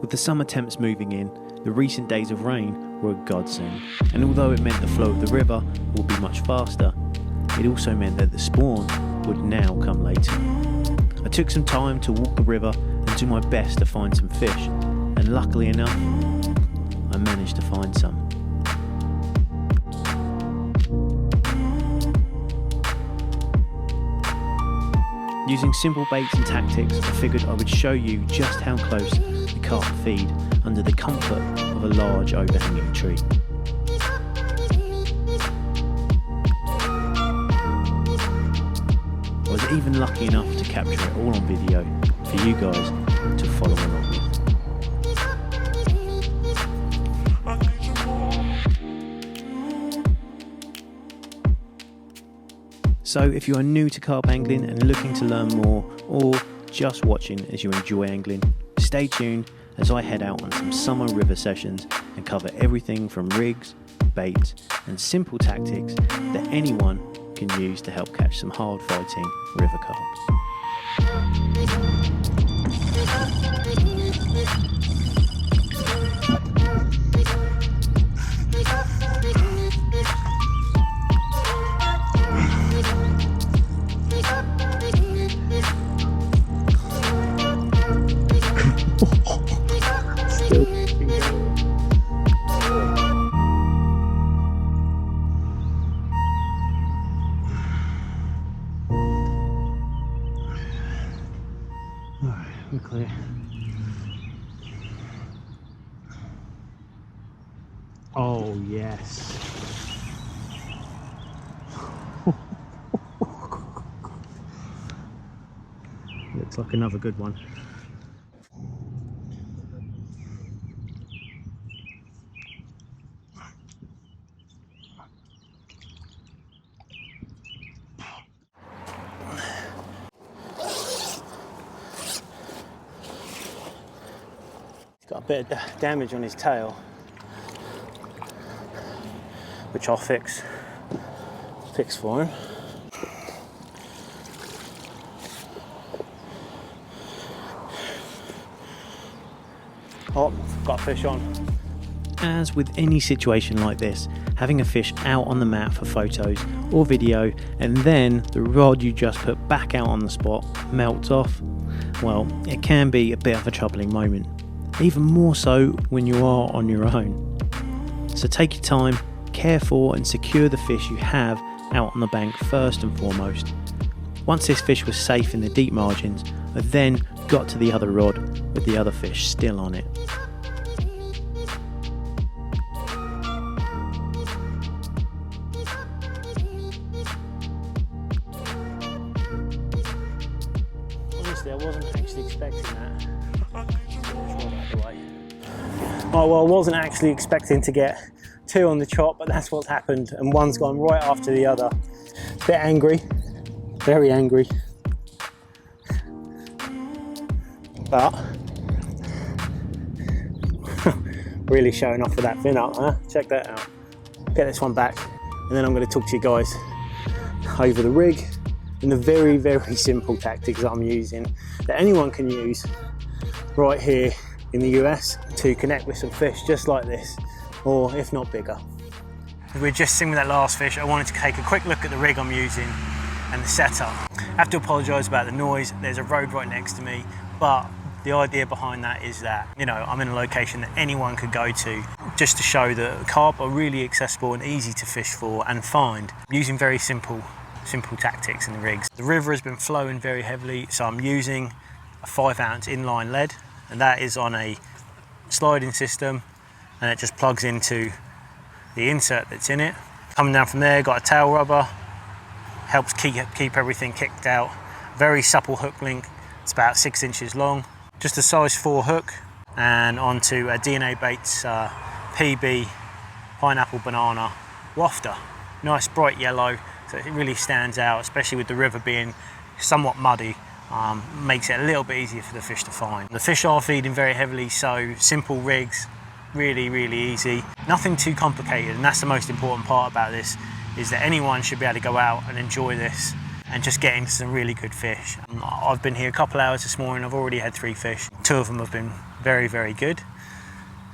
With the summer temps moving in, the recent days of rain were a godsend, and although it meant the flow of the river would be much faster, it also meant that the spawn would now come later. I took some time to walk the river and do my best to find some fish, and luckily enough, I managed to find some. Using simple baits and tactics, I figured I would show you just how close the carp feed under the comfort of a large overhanging tree. I was even lucky enough to capture it all on video for you guys to follow along with. So if you are new to carp angling and looking to learn more, or just watching as you enjoy angling, stay tuned as I head out on some summer river sessions and cover everything from rigs, baits and simple tactics that anyone can use to help catch some hard fighting river carp. We're clear. Oh yes. Looks like another good one. Got a bit of damage on his tail, which I'll fix for him. Oh, got a fish on. As with any situation like this, having a fish out on the mat for photos or video and then the rod you just put back out on the spot melts off, well, it can be a bit of a troubling moment. Even more so when you are on your own. So take your time, care for and secure the fish you have out on the bank first and foremost. Once this fish was safe in the deep margins, I then got to the other rod with the other fish still on it. Honestly, I wasn't actually expecting that. Oh well, I wasn't actually expecting to get two on the chop, but that's what's happened, and one's gone right after the other. A bit angry, very angry, but really showing off with that fin up, huh? Check that out. Get this one back, and then I'm going to talk to you guys over the rig and the very, very simple tactics that I'm using that anyone can use right here in the US to connect with some fish just like this, or if not bigger. We're just sitting with that last fish. I wanted to take a quick look at the rig I'm using and the setup. I have to apologise about the noise. There's a road right next to me, but the idea behind that is that, you know, I'm in a location that anyone could go to, just to show that carp are really accessible and easy to fish for and find, using very simple tactics in the rigs. The river has been flowing very heavily, so I'm using a 5-ounce inline lead, and that is on a sliding system, and it just plugs into the insert that's in it. Coming down from there, got a tail rubber, helps keep everything kicked out. Very supple hook link, it's about 6 inches long. Just a size 4 hook, and onto a DNA Baits PB pineapple banana wafter. Nice bright yellow, so it really stands out, especially with the river being somewhat muddy. Makes it a little bit easier for the fish to find. The fish are feeding very heavily, so simple rigs, really easy. Nothing too complicated, and that's the most important part about this, is that anyone should be able to go out and enjoy this and just getting some really good fish. I've been here a couple hours this morning, I've already had 3 fish. 2 of them have been very, very good.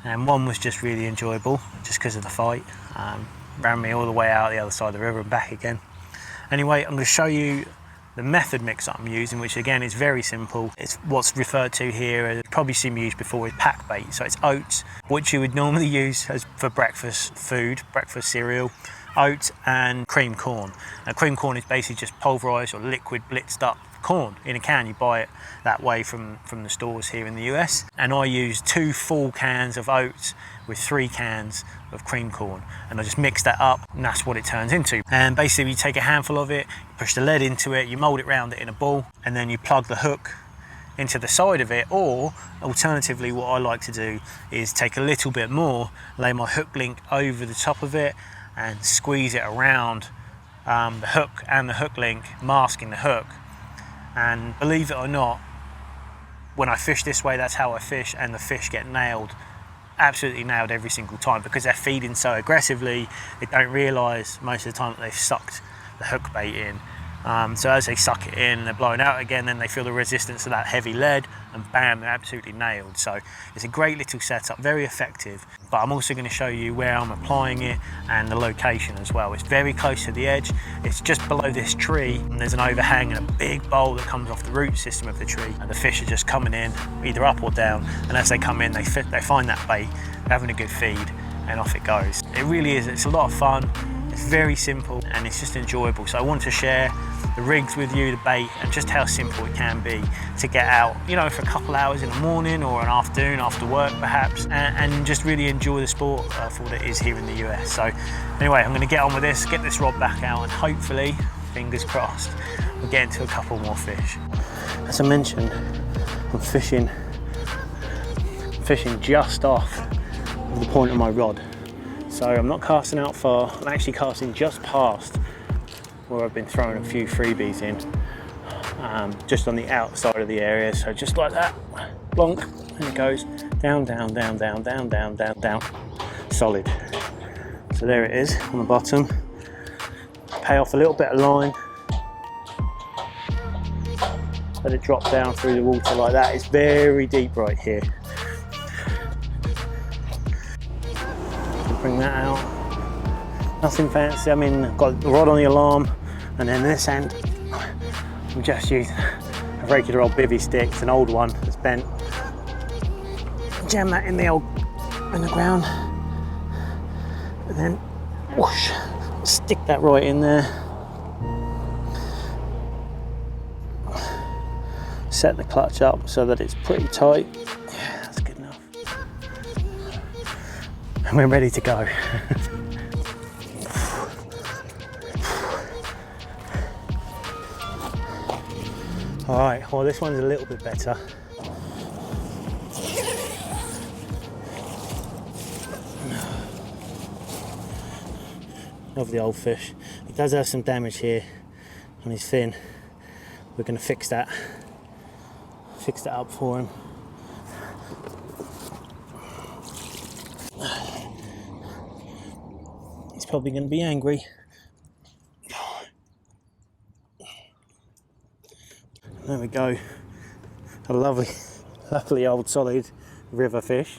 And one was just really enjoyable, just because of the fight. Ran me all the way out the other side of the river and back again. Anyway, I'm going to show you the method mix that I'm using, which again is very simple. It's what's referred to here, as you've probably seen me use before, is pack bait. So it's oats, which you would normally use for breakfast food, breakfast cereal, oats and cream corn. Now, cream corn is basically just pulverized or liquid blitzed up corn in a can. You buy it that way from the stores here in the US. And I use 2 full cans of oats with 3 cans of cream corn, and I just mix that up, and that's what it turns into. And basically you take a handful of it, you push the lead into it, you mold it round it in a ball, and then you plug the hook into the side of it. Or alternatively, what I like to do is take a little bit more, lay my hook link over the top of it and squeeze it around the hook and the hook link, masking the hook. And believe it or not, when I fish this way, that's how I fish, and the fish get nailed, absolutely nailed every single time, because they're feeding so aggressively. They don't realise most of the time that they've sucked the hook bait in. So as they suck it in, they're blowing out again, then they feel the resistance of that heavy lead, and bam, they're absolutely nailed. So it's a great little setup, very effective. But I'm also going to show you where I'm applying it and the location as well. It's very close to the edge. It's just below this tree, and there's an overhang and a big bowl that comes off the root system of the tree. And the fish are just coming in, either up or down. And as they come in, they find that bait, they're having a good feed, and off it goes. It really is, it's a lot of fun. It's very simple and it's just enjoyable. So I want to share the rigs with you, the bait, and just how simple it can be to get out, you know, for a couple hours in the morning or an afternoon after work perhaps, and just really enjoy the sport for what it is here in the US. So anyway, I'm going to get on with this, get this rod back out, and hopefully, fingers crossed, we'll get into a couple more fish. As I mentioned, I'm fishing just off of the point of my rod. So I'm not casting out far, I'm actually casting just past where I've been throwing a few freebies in, just on the outside of the area. So just like that, plonk, and it goes down, down, down, down, down, down, down, down, solid. So there it is on the bottom. Pay off a little bit of line, let it drop down through the water like that. It's very deep right here. Bring that out, nothing fancy. I mean, I've got the rod on the alarm, and then this end I'm just using a regular old bivvy stick. It's an old one that's bent. Jam that in the ground, and then whoosh, stick that right in there. Set the clutch up so that it's pretty tight. Yeah, that's good enough. And we're ready to go. All right, well, this one's a little bit better. Love the old fish. He does have some damage here on his fin. We're going to fix that up for him. He's probably going to be angry. There we go. A lovely old solid river fish.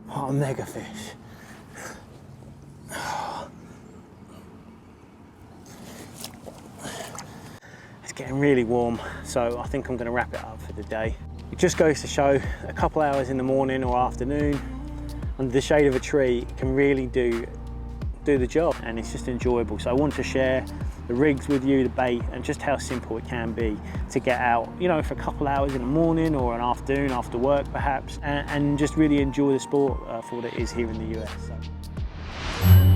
What a mega fish. It's getting really warm, so I think I'm going to wrap it up for the day. It just goes to show a couple hours in the morning or afternoon under the shade of a tree can really do the job, and it's just enjoyable. So I want to share the rigs with you, the bait, and just how simple it can be to get out, you know, for a couple hours in the morning or an afternoon after work perhaps, and just really enjoy the sport for what it is here in the US. So.